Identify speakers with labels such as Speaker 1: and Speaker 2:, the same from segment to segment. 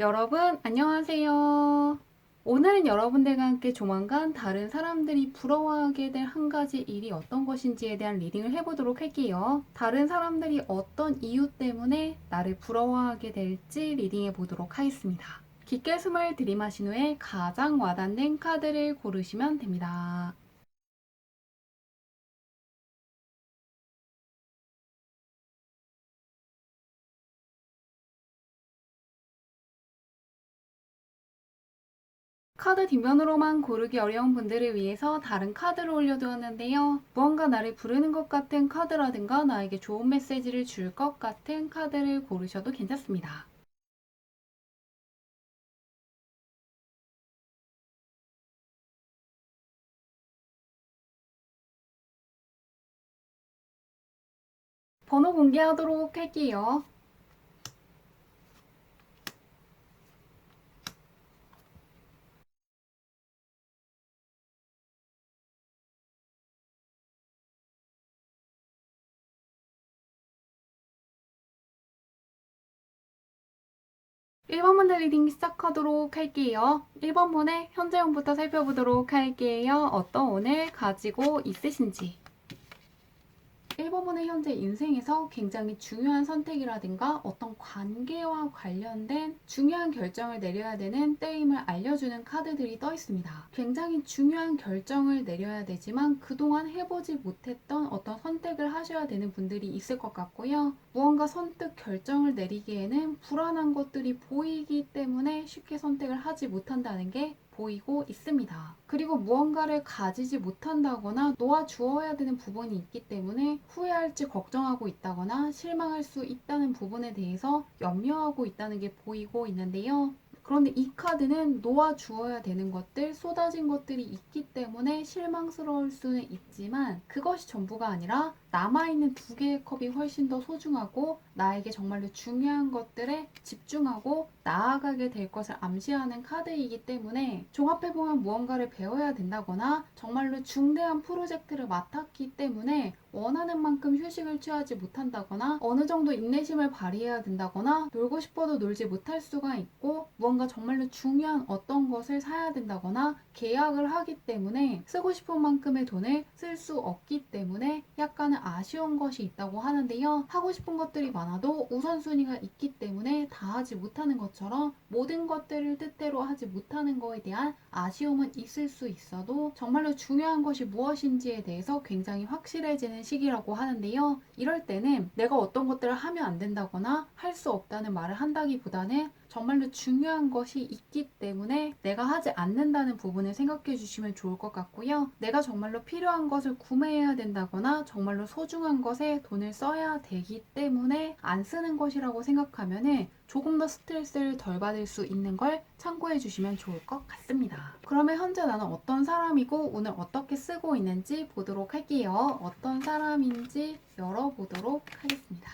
Speaker 1: 여러분, 안녕하세요. 오늘은 여러분들과 함께 조만간 다른 사람들이 부러워하게 될 한 가지 일이 어떤 것인지에 대한 리딩을 해보도록 할게요. 다른 사람들이 어떤 이유 때문에 나를 부러워하게 될지 리딩해 보도록 하겠습니다. 깊게 숨을 들이마신 후에 가장 와닿는 카드를 고르시면 됩니다. 카드 뒷면으로만 고르기 어려운 분들을 위해서 다른 카드를 올려두었는데요. 무언가 나를 부르는 것 같은 카드라든가 나에게 좋은 메시지를 줄 것 같은 카드를 고르셔도 괜찮습니다. 번호 공개하도록 할게요. 1번 분들 리딩 시작하도록 할게요. 1번 분의 현재운부터 살펴보도록 할게요. 어떤 운을 가지고 있으신지. 1번분의 현재 인생에서 굉장히 중요한 선택이라든가 어떤 관계와 관련된 중요한 결정을 내려야 되는 때임을 알려주는 카드들이 떠 있습니다. 굉장히 중요한 결정을 내려야 되지만 그동안 해보지 못했던 어떤 선택을 하셔야 되는 분들이 있을 것 같고요. 무언가 선뜻 결정을 내리기에는 불안한 것들이 보이기 때문에 쉽게 선택을 하지 못한다는 게 보이고 있습니다. 그리고 무언가를 가지지 못한다거나 놓아주어야 되는 부분이 있기 때문에 후회할지 걱정하고 있다거나 실망할 수 있다는 부분에 대해서 염려하고 있다는 게 보이고 있는데요. 그런데 이 카드는 놓아주어야 되는 것들, 쏟아진 것들이 있기 때문에 실망스러울 수는 있지만 그것이 전부가 아니라 남아있는 두 개의 컵이 훨씬 더 소중하고 나에게 정말로 중요한 것들에 집중하고 나아가게 될 것을 암시하는 카드이기 때문에 종합해보면 무언가를 배워야 된다거나 정말로 중대한 프로젝트를 맡았기 때문에 원하는 만큼 휴식을 취하지 못한다거나 어느 정도 인내심을 발휘해야 된다거나 놀고 싶어도 놀지 못할 수가 있고 무언가 정말로 중요한 어떤 것을 사야 된다거나 계약을 하기 때문에 쓰고 싶은 만큼의 돈을 쓸 수 없기 때문에 약간은 아쉬운 것이 있다고 하는데요. 하고 싶은 것들이 많아도 우선순위가 있기 때문에 다 하지 못하는 것처럼 모든 것들을 뜻대로 하지 못하는 것에 대한 아쉬움은 있을 수 있어도 정말로 중요한 것이 무엇인지에 대해서 굉장히 확실해지는 시기라고 하는데요. 이럴 때는 내가 어떤 것들을 하면 안 된다거나 할 수 없다는 말을 한다기보다는 정말로 중요한 것이 있기 때문에 내가 하지 않는다는 부분을 생각해 주시면 좋을 것 같고요. 내가 정말로 필요한 것을 구매해야 된다거나 정말로 소중한 것에 돈을 써야 되기 때문에 안 쓰는 것이라고 생각하면 조금 더 스트레스를 덜 받을 수 있는 걸 참고해 주시면 좋을 것 같습니다. 그러면 현재 나는 어떤 사람이고 오늘 어떻게 쓰고 있는지 보도록 할게요. 어떤 사람인지 열어보도록 하겠습니다.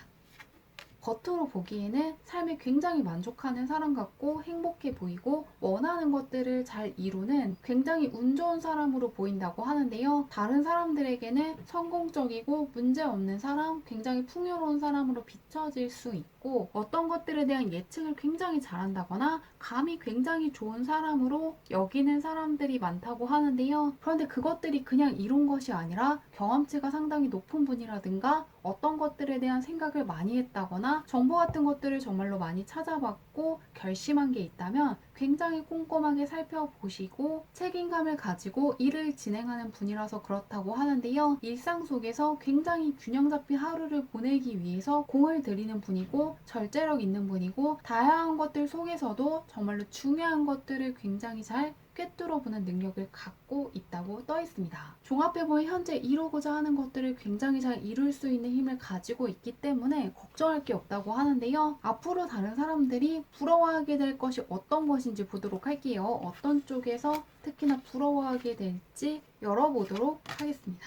Speaker 1: 겉으로 보기에는 삶에 굉장히 만족하는 사람 같고 행복해 보이고 원하는 것들을 잘 이루는 굉장히 운 좋은 사람으로 보인다고 하는데요. 다른 사람들에게는 성공적이고 문제없는 사람, 굉장히 풍요로운 사람으로 비춰질 수 있고 어떤 것들에 대한 예측을 굉장히 잘한다거나 감이 굉장히 좋은 사람으로 여기는 사람들이 많다고 하는데요. 그런데 그것들이 그냥 이룬 것이 아니라 경험치가 상당히 높은 분이라든가 어떤 것들에 대한 생각을 많이 했다거나 정보 같은 것들을 정말로 많이 찾아봤고 결심한 게 있다면 굉장히 꼼꼼하게 살펴보시고 책임감을 가지고 일을 진행하는 분이라서 그렇다고 하는데요. 일상 속에서 굉장히 균형 잡힌 하루를 보내기 위해서 공을 들이는 분이고 절제력 있는 분이고 다양한 것들 속에서도 정말로 중요한 것들을 굉장히 잘 꿰뚫어보는 능력을 갖고 있다고 떠 있습니다. 종합해보면 현재 이루고자 하는 것들을 굉장히 잘 이룰 수 있는 힘을 가지고 있기 때문에 걱정할 게 없다고 하는데요. 앞으로 다른 사람들이 부러워하게 될 것이 어떤 것인지 보도록 할게요. 어떤 쪽에서 특히나 부러워하게 될지 열어보도록 하겠습니다.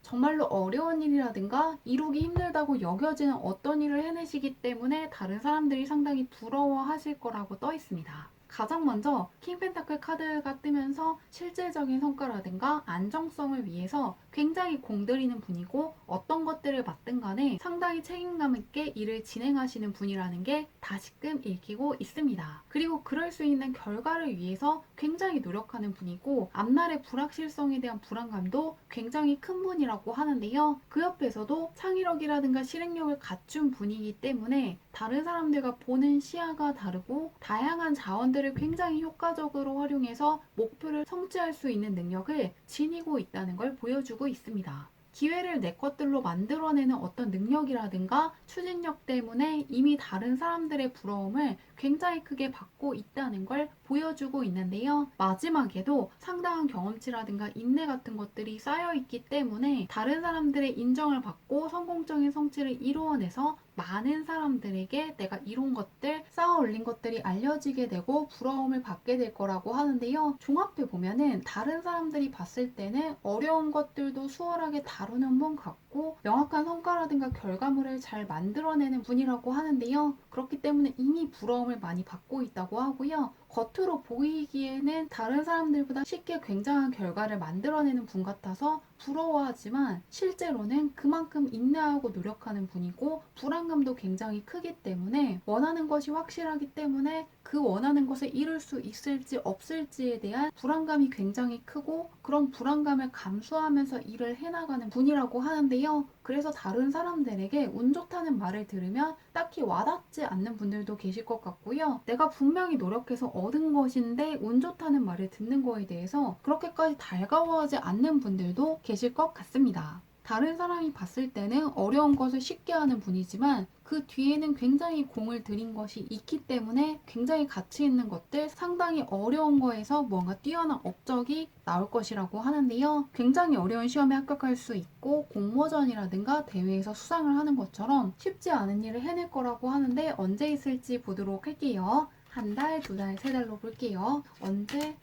Speaker 1: 정말로 어려운 일이라든가 이루기 힘들다고 여겨지는 어떤 일을 해내시기 때문에 다른 사람들이 상당히 부러워하실 거라고 떠 있습니다. 가장 먼저 킹 펜타클 카드가 뜨면서 실질적인 성과라든가 안정성을 위해서 굉장히 공들이는 분이고 어떤 것들을 맡든 간에 상당히 책임감 있게 일을 진행하시는 분이라는 게 다시금 읽히고 있습니다. 그리고 그럴 수 있는 결과를 위해서 굉장히 노력하는 분이고 앞날의 불확실성에 대한 불안감도 굉장히 큰 분이라고 하는데요. 그 옆에서도 창의력이라든가 실행력을 갖춘 분이기 때문에 다른 사람들과 보는 시야가 다르고 다양한 자원들을 굉장히 효과적으로 활용해서 목표를 성취할 수 있는 능력을 지니고 있다는 걸 보여주고 있습니다. 기회를 내 것들로 만들어내는 어떤 능력이라든가 추진력 때문에 이미 다른 사람들의 부러움을 굉장히 크게 받고 있다는 걸 보여주고 있는데요. 마지막에도 상당한 경험치라든가 인내 같은 것들이 쌓여있기 때문에 다른 사람들의 인정을 받고 성공적인 성취를 이루어내서 많은 사람들에게 내가 이룬 것들, 쌓아 올린 것들이 알려지게 되고 부러움을 받게 될 거라고 하는데요. 종합해 보면은 다른 사람들이 봤을 때는 어려운 것들도 수월하게 다루는 분 같고 명확한 성과라든가 결과물을 잘 만들어내는 분이라고 하는데요. 그렇기 때문에 이미 부러움을 많이 받고 있다고 하고요. 겉으로 보이기에는 다른 사람들보다 쉽게 굉장한 결과를 만들어내는 분 같아서 부러워하지만 실제로는 그만큼 인내하고 노력하는 분이고 불안감도 굉장히 크기 때문에 원하는 것이 확실하기 때문에 그 원하는 것을 이룰 수 있을지 없을지에 대한 불안감이 굉장히 크고 그런 불안감을 감수하면서 일을 해나가는 분이라고 하는데요. 그래서 다른 사람들에게 운 좋다는 말을 들으면 딱히 와닿지 않는 분들도 계실 것 같고요. 내가 분명히 노력해서 얻은 것인데 운 좋다는 말을 듣는 거에 대해서 그렇게까지 달가워하지 않는 분들도 계실 것 같습니다. 다른 사람이 봤을 때는 어려운 것을 쉽게 하는 분이지만 그 뒤에는 굉장히 공을 들인 것이 있기 때문에 굉장히 가치 있는 것들, 상당히 어려운 거에서 뭔가 뛰어난 업적이 나올 것이라고 하는데요. 굉장히 어려운 시험에 합격할 수 있고 공모전이라든가 대회에서 수상을 하는 것처럼 쉽지 않은 일을 해낼 거라고 하는데 언제 있을지 보도록 할게요. 한 달, 두 달, 세 달로 볼게요. 언제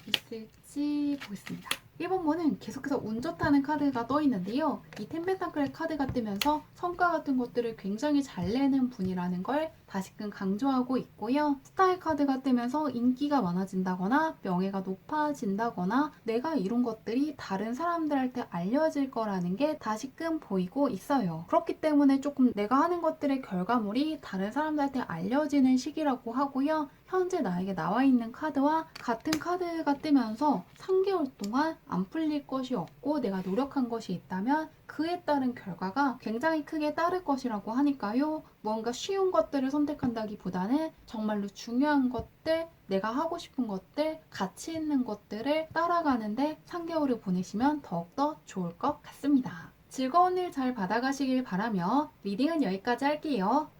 Speaker 1: 있을지 보겠습니다. 1번문은 계속해서 운 좋다는 카드가 떠 있는데요. 이 템펜타클의 카드가 뜨면서 성과 같은 것들을 굉장히 잘 내는 분이라는 걸 다시금 강조하고 있고요. 스타의 카드가 뜨면서 인기가 많아진다거나 명예가 높아진다거나 내가 이룬 것들이 다른 사람들한테 알려질 거라는 게 다시금 보이고 있어요. 그렇기 때문에 조금 내가 하는 것들의 결과물이 다른 사람들한테 알려지는 시기라고 하고요. 현재 나에게 나와 있는 카드와 같은 카드가 뜨면서 3개월 동안 안 풀릴 것이 없고 내가 노력한 것이 있다면 그에 따른 결과가 굉장히 크게 따를 것이라고 하니까요. 뭔가 쉬운 것들을 선택한다기보다는 정말로 중요한 것들, 내가 하고 싶은 것들, 가치 있는 것들을 따라가는데 3개월을 보내시면 더욱더 좋을 것 같습니다. 즐거운 일 잘 받아가시길 바라며 리딩은 여기까지 할게요.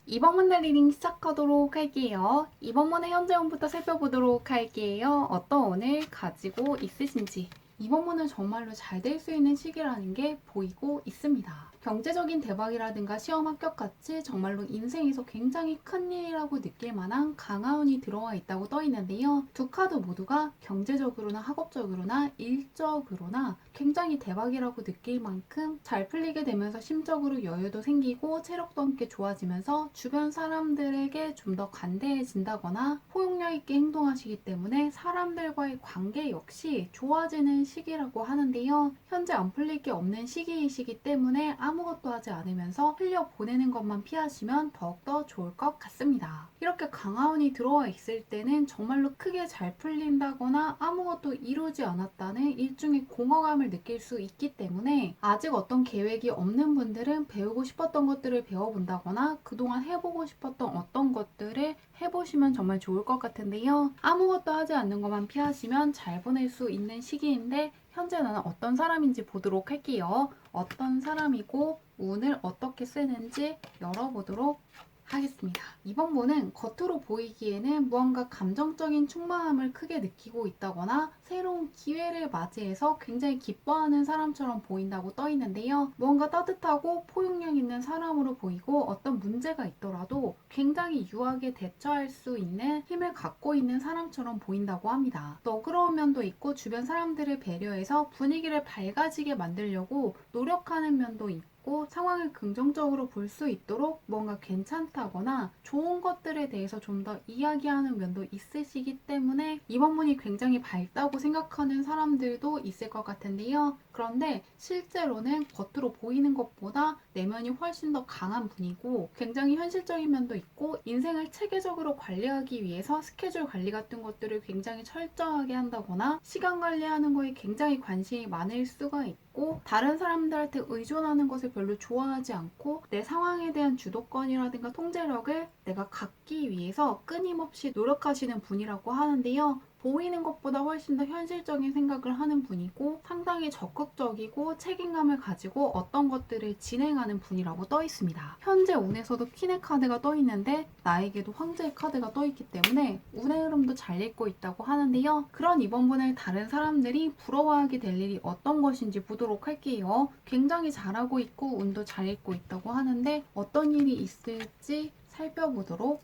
Speaker 1: 이번 문의 리딩 시작하도록 할게요. 이번 문의 현재운부터 살펴보도록 할게요. 어떤 운을 가지고 있으신지. 이번 문은 정말로 잘 될 수 있는 시기라는 게 보이고 있습니다. 경제적인 대박이라든가 시험 합격같이 정말로 인생에서 굉장히 큰 일이라고 느낄 만한 강화운이 들어와 있다고 떠 있는데요. 두 카드 모두가 경제적으로나 학업적으로나 일적으로나 굉장히 대박이라고 느낄 만큼 잘 풀리게 되면서 심적으로 여유도 생기고 체력도 함께 좋아지면서 주변 사람들에게 좀 더 관대해진다거나 포용력 있게 행동하시기 때문에 사람들과의 관계 역시 좋아지는 시기라고 하는데요. 현재 안 풀릴 게 없는 시기이시기 때문에 아무것도 하지 않으면서 흘려보내는 것만 피하시면 더욱더 좋을 것 같습니다. 이렇게 강화운이 들어와 있을 때는 정말로 크게 잘 풀린다거나 아무것도 이루지 않았다는 일종의 공허감을 느낄 수 있기 때문에 아직 어떤 계획이 없는 분들은 배우고 싶었던 것들을 배워본다거나 그동안 해보고 싶었던 어떤 것들을 해보시면 정말 좋을 것 같은데요. 아무것도 하지 않는 것만 피하시면 잘 보낼 수 있는 시기인데 현재 나는 어떤 사람인지 보도록 할게요. 어떤 사람이고 운을 어떻게 쓰는지 열어보도록 하겠습니다. 이번 분은 겉으로 보이기에는 무언가 감정적인 충만함을 크게 느끼고 있다거나 새로운 기회를 맞이해서 굉장히 기뻐하는 사람처럼 보인다고 떠 있는데요. 무언가 따뜻하고 포용력 있는 사람으로 보이고 어떤 문제가 있더라도 굉장히 유하게 대처할 수 있는 힘을 갖고 있는 사람처럼 보인다고 합니다. 너그러운 면도 있고 주변 사람들을 배려해서 분위기를 밝아지게 만들려고 노력하는 면도 있고 상황을 긍정적으로 볼 수 있도록 뭔가 괜찮다거나 좋은 것들에 대해서 좀 더 이야기하는 면도 있으시기 때문에 이번 분이 굉장히 밝다고 생각하는 사람들도 있을 것 같은데요. 그런데 실제로는 겉으로 보이는 것보다 내면이 훨씬 더 강한 분이고 굉장히 현실적인 면도 있고 인생을 체계적으로 관리하기 위해서 스케줄 관리 같은 것들을 굉장히 철저하게 한다거나 시간 관리하는 거에 굉장히 관심이 많을 수가 있고 다른 사람들한테 의존하는 것을 별로 좋아하지 않고 내 상황에 대한 주도권이라든가 통제력을 내가 갖기 위해서 끊임없이 노력하시는 분이라고 하는데요. 보이는 것보다 훨씬 더 현실적인 생각을 하는 분이고 상당히 적극적이고 책임감을 가지고 어떤 것들을 진행하는 분이라고 떠 있습니다. 현재 운에서도 퀸의 카드가 떠 있는데 나에게도 황제의 카드가 떠 있기 때문에 운의 흐름도 잘 읽고 있다고 하는데요. 그런 이번 분을 다른 사람들이 부러워하게 될 일이 어떤 것인지 보도록 할게요. 굉장히 잘하고 있고 운도 잘 읽고 있다고 하는데 어떤 일이 있을지 살펴보도록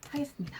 Speaker 1: 하겠습니다.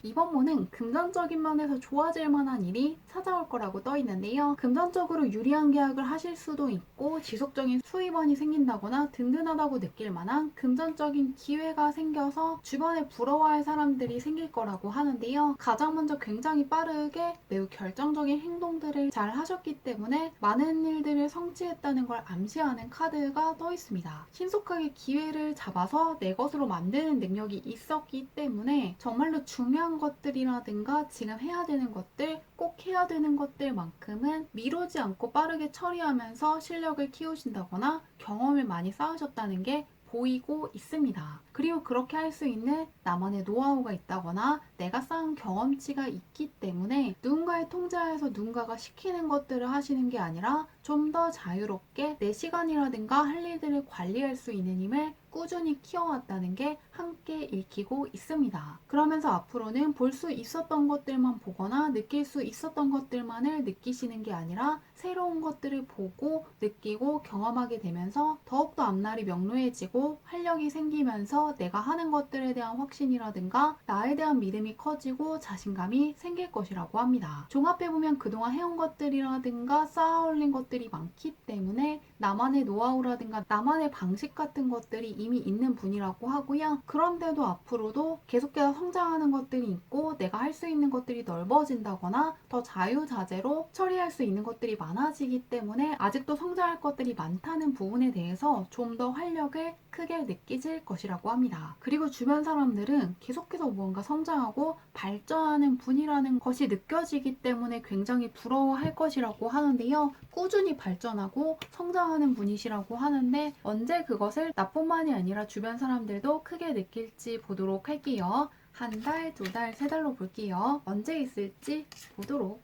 Speaker 1: 이번 문은 금전적인 면에서 좋아질 만한 일이 찾아올 거라고 떠 있는데요. 금전적으로 유리한 계약을 하실 수도 있고 지속적인 수입원이 생긴다거나 든든하다고 느낄 만한 금전적인 기회가 생겨서 주변에 부러워할 사람들이 생길 거라고 하는데요. 가장 먼저 굉장히 빠르게 매우 결정적인 행동들을 잘 하셨기 때문에 많은 일들을 성취했다는 걸 암시하는 카드가 떠 있습니다. 신속하게 기회를 잡아서 내 것으로 만드는 능력이 있었기 때문에 정말로 중요한 것들이라든가 지금 해야 되는 것들, 꼭 해야 되는 것들만큼은 미루지 않고 빠르게 처리하면서 실력을 키우신다거나 경험을 많이 쌓으셨다는 게 보이고 있습니다. 그리고 그렇게 할 수 있는 나만의 노하우가 있다거나 내가 쌓은 경험치가 있기 때문에 누군가의 통제하에서 누군가가 시키는 것들을 하시는 게 아니라 좀 더 자유롭게 내 시간이라든가 할 일들을 관리할 수 있는 힘을 꾸준히 키워왔다는 게 함께 읽히고 있습니다. 그러면서 앞으로는 볼 수 있었던 것들만 보거나 느낄 수 있었던 것들만을 느끼시는 게 아니라 새로운 것들을 보고 느끼고 경험하게 되면서 더욱더 앞날이 명료해지고 활력이 생기면서 내가 하는 것들에 대한 확신이라든가 나에 대한 믿음이 커지고 자신감이 생길 것이라고 합니다. 종합해보면 그동안 해온 것들이라든가 쌓아올린 것들이 많기 때문에 나만의 노하우라든가 나만의 방식 같은 것들이 이미 있는 분이라고 하고요. 그런데도 앞으로도 계속해서 성장하는 것들이 있고 내가 할 수 있는 것들이 넓어진다거나 더 자유자재로 처리할 수 있는 것들이 많아지기 때문에 아직도 성장할 것들이 많다는 부분에 대해서 좀 더 활력을 크게 느끼실 것이라고 합니다. 그리고 주변 사람들은 계속해서 무언가 성장하고 발전하는 분이라는 것이 느껴지기 때문에 굉장히 부러워할 것이라고 하는데요. 꾸준히 발전하고 성장하는 분이시라고 하는데 언제 그것을 나뿐만이 아니라 주변 사람들도 크게 느낄지 보도록 할게요. 한 달, 두 달, 세 달로 볼게요. 언제 있을지 보도록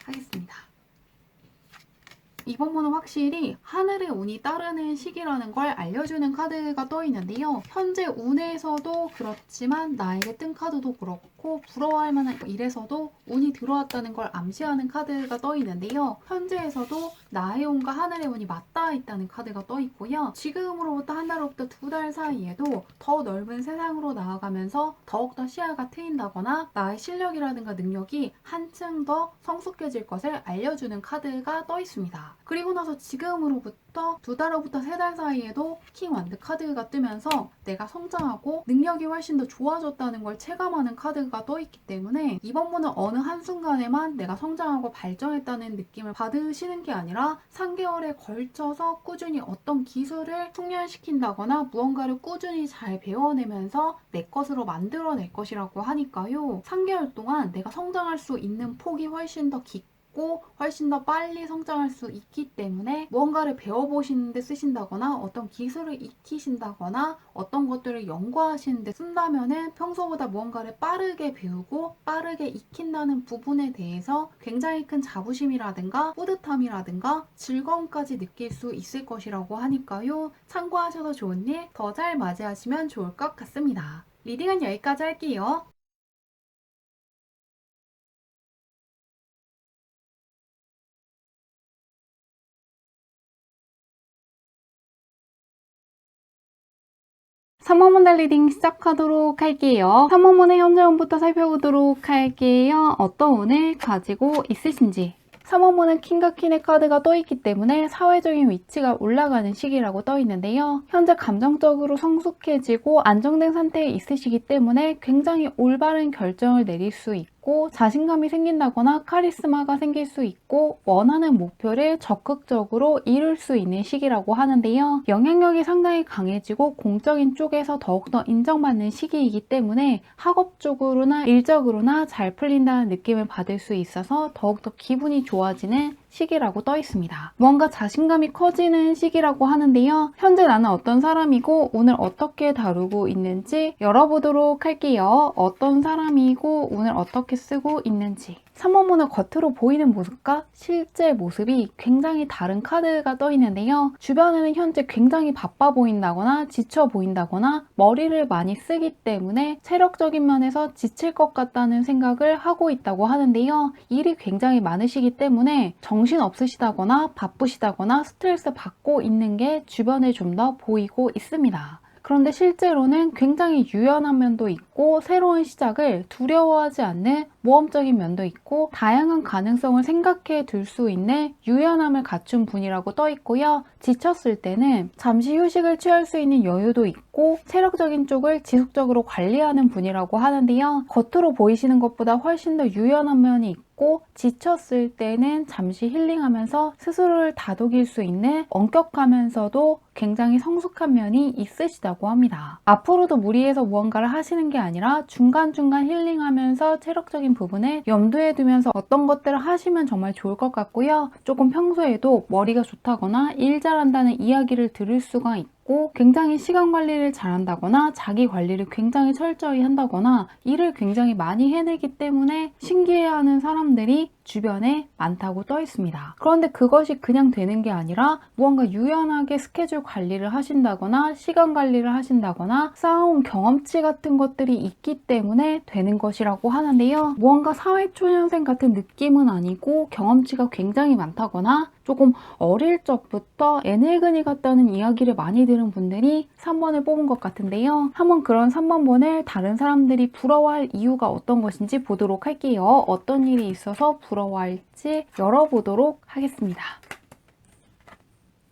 Speaker 1: 하겠습니다. 이번 분은 확실히 하늘의 운이 따르는 시기라는 걸 알려주는 카드가 떠 있는데요. 현재 운에서도 그렇지만 나에게 뜬 카드도 그렇고 부러워할 만한 일에서도 운이 들어왔다는 걸 암시하는 카드가 떠 있는데요. 현재에서도 나의 운과 하늘의 운이 맞닿아 있다는 카드가 떠 있고요. 지금으로부터 한 달로부터 두 달 사이에도 더 넓은 세상으로 나아가면서 더욱더 시야가 트인다거나 나의 실력이라든가 능력이 한층 더 성숙해질 것을 알려주는 카드가 떠 있습니다. 그리고 나서 지금으로부터 두 달로부터 세 달 사이에도 킹 완드 카드가 뜨면서 내가 성장하고 능력이 훨씬 더 좋아졌다는 걸 체감하는 카드가 떠 있기 때문에 이번 분은 어느 한순간에만 내가 성장하고 발전했다는 느낌을 받으시는 게 아니라 3개월에 걸쳐서 꾸준히 어떤 기술을 숙련시킨다거나 무언가를 꾸준히 잘 배워내면서 내 것으로 만들어낼 것이라고 하니까요. 3개월 동안 내가 성장할 수 있는 폭이 훨씬 더 깊고 있고 훨씬 더 빨리 성장할 수 있기 때문에 무언가를 배워보시는데 쓰신다거나 어떤 기술을 익히신다거나 어떤 것들을 연구하시는데 쓴다면은 평소보다 무언가를 빠르게 배우고 빠르게 익힌다는 부분에 대해서 굉장히 큰 자부심이라든가 뿌듯함이라든가 즐거움까지 느낄 수 있을 것이라고 하니까요. 참고하셔서 좋은 일 더 잘 맞이하시면 좋을 것 같습니다. 리딩은 여기까지 할게요. 삼원문의 리딩 시작하도록 할게요. 삼원문의 현재운부터 살펴보도록 할게요. 어떤 운을 가지고 있으신지. 3원문은 킹과 퀸의 카드가 떠있기 때문에 사회적인 위치가 올라가는 시기라고 떠있는데요. 현재 감정적으로 성숙해지고 안정된 상태에 있으시기 때문에 굉장히 올바른 결정을 내릴 수 있고 자신감이 생긴다거나 카리스마가 생길 수 있고 원하는 목표를 적극적으로 이룰 수 있는 시기라고 하는데요. 영향력이 상당히 강해지고 공적인 쪽에서 더욱더 인정받는 시기이기 때문에 학업적으로나 일적으로나 잘 풀린다는 느낌을 받을 수 있어서 더욱더 기분이 좋아지는 시기라고 떠 있습니다. 뭔가 자신감이 커지는 시기라고 하는데요. 현재 나는 어떤 사람이고 오늘 어떻게 다루고 있는지 열어보도록 할게요. 어떤 사람이고 오늘 어떻게 쓰고 있는지. 3원문은 겉으로 보이는 모습과 실제 모습이 굉장히 다른 카드가 떠 있는데요. 주변에는 현재 굉장히 바빠 보인다거나 지쳐 보인다거나 머리를 많이 쓰기 때문에 체력적인 면에서 지칠 것 같다는 생각을 하고 있다고 하는데요. 일이 굉장히 많으시기 때문에 정신 없으시다거나 바쁘시다거나 스트레스 받고 있는 게 주변에 좀 더 보이고 있습니다. 그런데 실제로는 굉장히 유연한 면도 있고 새로운 시작을 두려워하지 않는 모험적인 면도 있고 다양한 가능성을 생각해 둘 수 있는 유연함을 갖춘 분이라고 떠 있고요. 지쳤을 때는 잠시 휴식을 취할 수 있는 여유도 있고 체력적인 쪽을 지속적으로 관리하는 분이라고 하는데요. 겉으로 보이시는 것보다 훨씬 더 유연한 면이 있고 지쳤을 때는 잠시 힐링하면서 스스로를 다독일 수 있는 엄격하면서도 굉장히 성숙한 면이 있으시다고 합니다. 앞으로도 무리해서 무언가를 하시는 게 아니라 중간중간 힐링하면서 체력적인 부분을 염두에 두면서 어떤 것들을 하시면 정말 좋을 것 같고요. 조금 평소에도 머리가 좋다거나 일 잘한다는 이야기를 들을 수가 있고 굉장히 시간 관리를 잘한다거나 자기 관리를 굉장히 철저히 한다거나 일을 굉장히 많이 해내기 때문에 신기해하는 사람들이 주변에 많다고 떠 있습니다. 그런데 그것이 그냥 되는 게 아니라 무언가 유연하게 스케줄 관리를 하신다거나 시간 관리를 하신다거나 쌓아온 경험치 같은 것들이 있기 때문에 되는 것이라고 하는데요. 무언가 사회초년생 같은 느낌은 아니고 경험치가 굉장히 많다거나 조금 어릴 적부터 애늙은이 같다는 이야기를 많이 들은 분들이 3번을 뽑은 것 같은데요. 한번 그런 3번분을 다른 사람들이 부러워할 이유가 어떤 것인지 보도록 할게요. 어떤 일이 있어서 부러워할지 열어보도록 하겠습니다.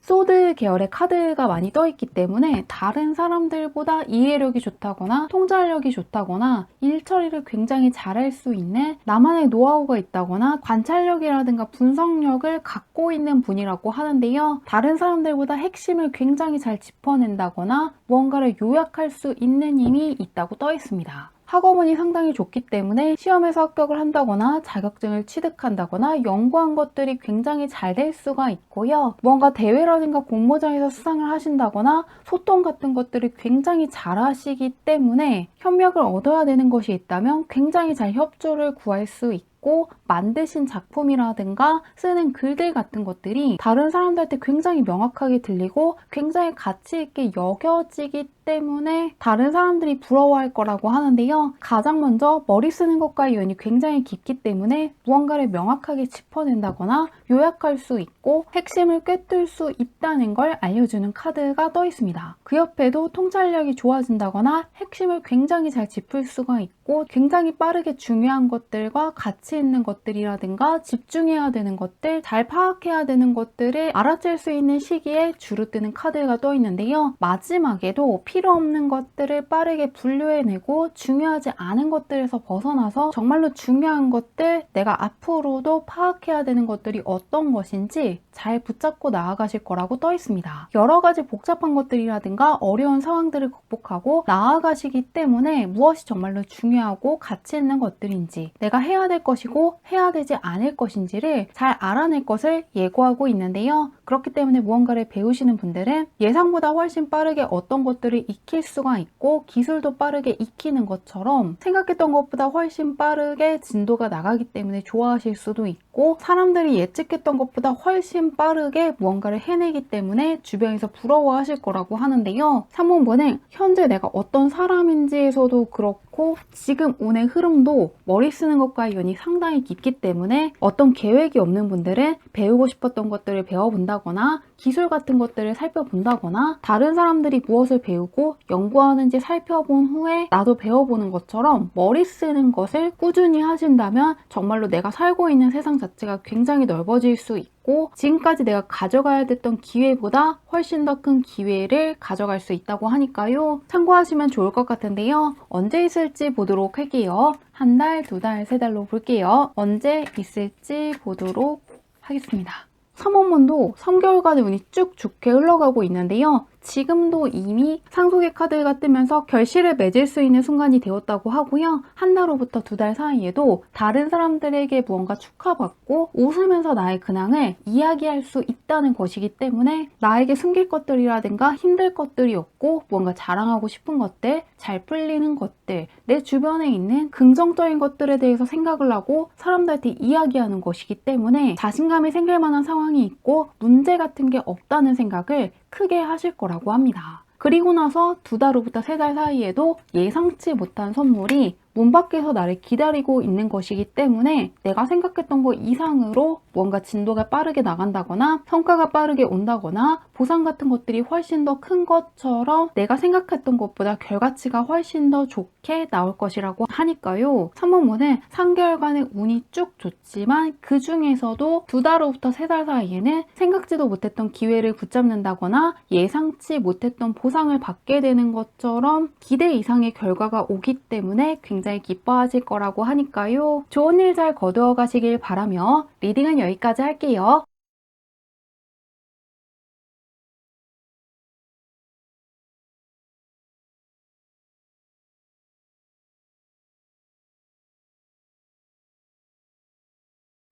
Speaker 1: 소드 계열의 카드가 많이 떠있기 때문에 다른 사람들보다 이해력이 좋다거나 통찰력이 좋다거나 일 처리를 굉장히 잘할 수 있는 나만의 노하우가 있다거나 관찰력이라든가 분석력을 갖고 있는 분이라고 하는데요. 다른 사람들보다 핵심을 굉장히 잘 짚어낸다거나 무언가를 요약할 수 있는 힘이 있다고 떠 있습니다. 학업운이 상당히 좋기 때문에 시험에서 합격을 한다거나 자격증을 취득한다거나 연구한 것들이 굉장히 잘 될 수가 있고요. 뭔가 대회라든가 공모전에서 수상을 하신다거나 소통 같은 것들을 굉장히 잘 하시기 때문에 협력을 얻어야 되는 것이 있다면 굉장히 잘 협조를 구할 수 있고 만드신 작품이라든가 쓰는 글들 같은 것들이 다른 사람들한테 굉장히 명확하게 들리고 굉장히 가치 있게 여겨지기 때문에 다른 사람들이 부러워할 거라고 하는데요. 가장 먼저 머리 쓰는 것과의 연이 굉장히 깊기 때문에 무언가를 명확하게 짚어낸다거나 요약할 수 있고 핵심을 꿰뚫을 수 있다는 걸 알려주는 카드가 떠 있습니다. 그 옆에도 통찰력이 좋아진다거나 핵심을 굉장히 잘 짚을 수가 있고 굉장히 빠르게 중요한 것들과 가치 있는 것들이라든가 집중해야 되는 것들, 잘 파악해야 되는 것들을 알아챌 수 있는 시기에 주로 뜨는 카드가 떠 있는데요. 마지막에도 필요 없는 것들을 빠르게 분류해내고 중요하지 않은 것들에서 벗어나서 정말로 중요한 것들, 내가 앞으로도 파악해야 되는 것들이 어떤 것인지 잘 붙잡고 나아가실 거라고 떠 있습니다. 여러 가지 복잡한 것들이라든가 어려운 상황들을 극복하고 나아가시기 때문에 무엇이 정말로 중요하고 가치 있는 것들인지, 내가 해야 될 것이고 해야 되지 않을 것인지를 잘 알아낼 것을 예고하고 있는데요. 그렇기 때문에 무언가를 배우시는 분들은 예상보다 훨씬 빠르게 어떤 것들을 익힐 수가 있고 기술도 빠르게 익히는 것처럼 생각했던 것보다 훨씬 빠르게 진도가 나가기 때문에 좋아하실 수도 있고, 사람들이 예측했던 것보다 훨씬 빠르게 무언가를 해내기 때문에 주변에서 부러워하실 거라고 하는데요. 3번은 현재 내가 어떤 사람인지에서도 그렇고 지금 운의 흐름도 머리 쓰는 것과의 연이 상당히 깊기 때문에 어떤 계획이 없는 분들은 배우고 싶었던 것들을 배워본다거나 기술 같은 것들을 살펴본다거나 다른 사람들이 무엇을 배우고 연구하는지 살펴본 후에 나도 배워보는 것처럼 머리 쓰는 것을 꾸준히 하신다면 정말로 내가 살고 있는 세상 자체가 굉장히 넓어질 수 있고 지금까지 내가 가져가야 됐던 기회보다 훨씬 더 큰 기회를 가져갈 수 있다고 하니까요. 참고하시면 좋을 것 같은데요. 언제 있을지 보도록 할게요. 한 달, 두 달, 세 달로 볼게요. 언제 있을지 보도록 하겠습니다. 3원문도 3개월간의 운이 쭉 좋게 흘러가고 있는데요. 지금도 이미 상속의 카드가 뜨면서 결실을 맺을 수 있는 순간이 되었다고 하고요. 한 달로부터 두 달 사이에도 다른 사람들에게 무언가 축하받고 웃으면서 나의 근황을 이야기할 수 있다는 것이기 때문에 나에게 숨길 것들이라든가 힘들 것들이 없고 무언가 자랑하고 싶은 것들, 잘 풀리는 것들, 내 주변에 있는 긍정적인 것들에 대해서 생각을 하고 사람들한테 이야기하는 것이기 때문에 자신감이 생길 만한 상황이 있고 문제 같은 게 없다는 생각을 크게 하실 거라고 합니다. 그리고 나서 두 달후부터 세 달 사이에도 예상치 못한 선물이 문 밖에서 나를 기다리고 있는 것이기 때문에 내가 생각했던 것 이상으로 뭔가 진도가 빠르게 나간다거나 성과가 빠르게 온다거나 보상 같은 것들이 훨씬 더 큰 것처럼 내가 생각했던 것보다 결과치가 훨씬 더 좋게 나올 것이라고 하니까요. 3번문은 3개월간의 운이 쭉 좋지만 그 중에서도 두 달후부터 세 달 사이에는 생각지도 못했던 기회를 붙잡는다거나 예상치 못했던 보상을 받게 되는 것처럼 기대 이상의 결과가 오기 때문에 굉장히 기뻐하실 거라고 하니까요. 좋은 일 잘 거두어 가시길 바라며 리딩은 여기까지 할게요.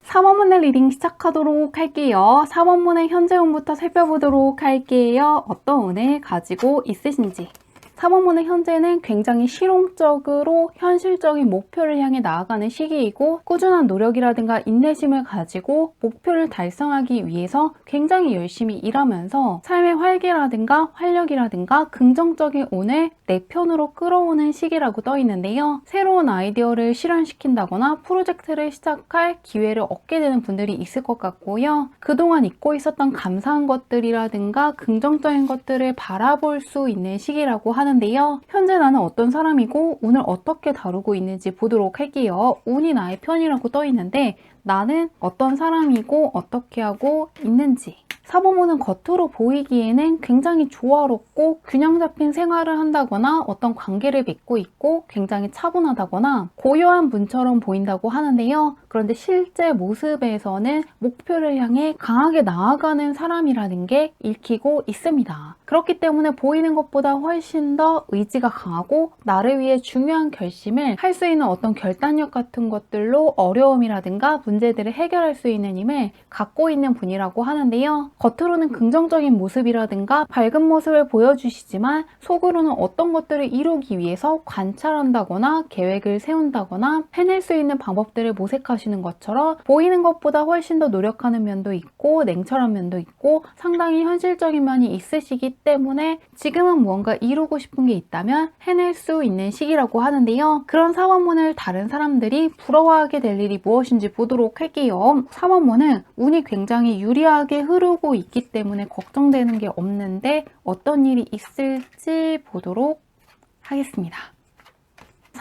Speaker 1: (3원문의) 리딩 시작하도록 할게요. 3원문의 현재 운부터 살펴보도록 할게요. 어떤 운을 가지고 있으신지. 3원문의 현재는 굉장히 실용적으로 현실적인 목표를 향해 나아가는 시기이고 꾸준한 노력이라든가 인내심을 가지고 목표를 달성하기 위해서 굉장히 열심히 일하면서 삶의 활기라든가 활력이라든가 긍정적인 운을 내 편으로 끌어오는 시기라고 떠 있는데요. 새로운 아이디어를 실현시킨다거나 프로젝트를 시작할 기회를 얻게 되는 분들이 있을 것 같고요. 그동안 잊고 있었던 감사한 것들이라든가 긍정적인 것들을 바라볼 수 있는 시기라고 하는데요. 현재 나는 어떤 사람이고 운을 어떻게 다루고 있는지 보도록 할게요. 운이 나의 편이라고 떠 있는데 나는 어떤 사람이고 어떻게 하고 있는지. 4번문은 겉으로 보이기에는 굉장히 조화롭고 균형 잡힌 생활을 한다거나 어떤 관계를 맺고 있고 굉장히 차분하다거나 고요한 분처럼 보인다고 하는데요. 그런데 실제 모습에서는 목표를 향해 강하게 나아가는 사람이라는 게 읽히고 있습니다. 그렇기 때문에 보이는 것보다 훨씬 더 의지가 강하고 나를 위해 중요한 결심을 할 수 있는 어떤 결단력 같은 것들로 어려움이라든가 문제들을 해결할 수 있는 힘을 갖고 있는 분이라고 하는데요. 겉으로는 긍정적인 모습이라든가 밝은 모습을 보여주시지만 속으로는 어떤 것들을 이루기 위해서 관찰한다거나 계획을 세운다거나 해낼 수 있는 방법들을 모색하시는 것처럼 보이는 것보다 훨씬 더 노력하는 면도 있고 냉철한 면도 있고 상당히 현실적인 면이 있으시기 때문에 지금은 무언가 이루고 싶은 게 있다면 해낼 수 있는 시기라고 하는데요. 그런 사원문을 다른 사람들이 부러워하게 될 일이 무엇인지 보도록 할게요. 사원문은 운이 굉장히 유리하게 흐르고 있기 때문에 걱정되는 게 없는데 어떤 일이 있을지 보도록 하겠습니다.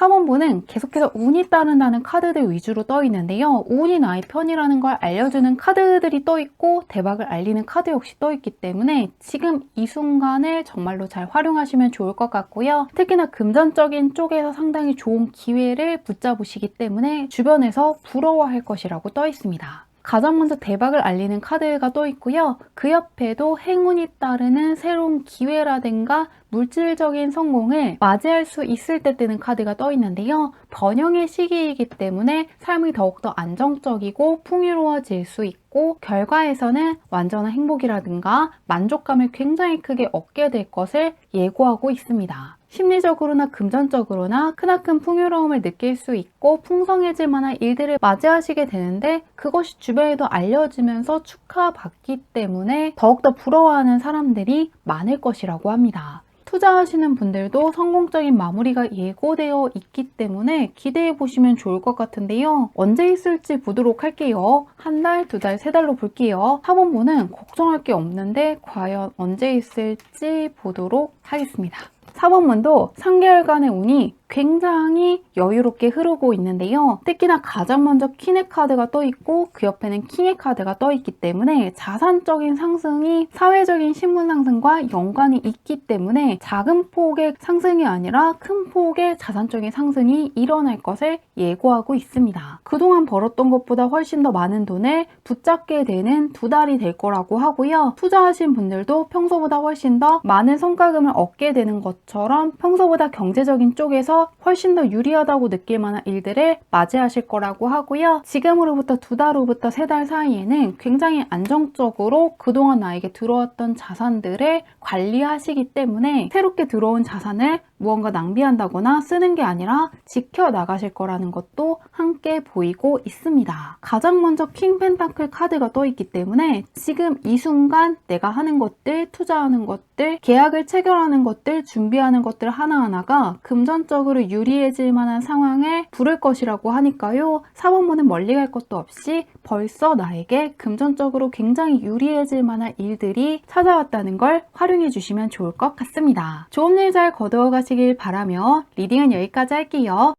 Speaker 1: 4번분은 계속해서 운이 따른다는 카드들 위주로 떠 있는데요. 운이 나의 편이라는 걸 알려주는 카드들이 떠 있고 대박을 알리는 카드 역시 떠 있기 때문에 지금 이 순간을 정말로 잘 활용하시면 좋을 것 같고요. 특히나 금전적인 쪽에서 상당히 좋은 기회를 붙잡으시기 때문에 주변에서 부러워할 것이라고 떠 있습니다. 가장 먼저 대박을 알리는 카드가 또 있고요. 그 옆에도 행운이 따르는 새로운 기회라든가 물질적인 성공을 맞이할 수 있을 때 뜨는 카드가 떠 있는데요. 번영의 시기이기 때문에 삶이 더욱더 안정적이고 풍요로워질 수 있고 결과에서는 완전한 행복이라든가 만족감을 굉장히 크게 얻게 될 것을 예고하고 있습니다. 심리적으로나 금전적으로나 크나큰 풍요로움을 느낄 수 있고 풍성해질 만한 일들을 맞이하시게 되는데 그것이 주변에도 알려지면서 축하받기 때문에 더욱더 부러워하는 사람들이 많을 것이라고 합니다. 투자하시는 분들도 성공적인 마무리가 예고되어 있기 때문에 기대해 보시면 좋을 것 같은데요. 언제 있을지 보도록 할게요. 한 달, 두 달, 세 달로 볼게요. 4번분은 걱정할 게 없는데 과연 언제 있을지 보도록 하겠습니다. 4번분도 3개월간의 운이 굉장히 여유롭게 흐르고 있는데요. 특히나 가장 먼저 퀸의 카드가 떠 있고 그 옆에는 킹의 카드가 떠 있기 때문에 자산적인 상승이 사회적인 신분 상승과 연관이 있기 때문에 작은 폭의 상승이 아니라 큰 폭의 자산적인 상승이 일어날 것을 예고하고 있습니다. 그동안 벌었던 것보다 훨씬 더 많은 돈을 붙잡게 되는 두 달이 될 거라고 하고요. 투자하신 분들도 평소보다 훨씬 더 많은 성과금을 얻게 되는 것처럼 평소보다 경제적인 쪽에서 훨씬 더 유리하다고 느낄 만한 일들을 맞이하실 거라고 하고요. 지금으로부터 두 달 후부터 세 달 사이에는 굉장히 안정적으로 그동안 나에게 들어왔던 자산들을 관리하시기 때문에 새롭게 들어온 자산을 무언가 낭비한다거나 쓰는 게 아니라 지켜나가실 거라는 것도 함께 보이고 있습니다. 가장 먼저 킹 펜타클 카드가 떠 있기 때문에 지금 이 순간 내가 하는 것들, 투자하는 것들, 계약을 체결하는 것들, 준비하는 것들 하나하나가 금전적으로 유리해질 만한 상황을 부를 것이라고 하니까요. 4번분은 멀리 갈 것도 없이 벌써 나에게 금전적으로 굉장히 유리해질 만한 일들이 찾아왔다는 걸 활용해 주시면 좋을 것 같습니다. 좋은 일 잘 거두어 가시길 바라며 리딩은 여기까지 할게요.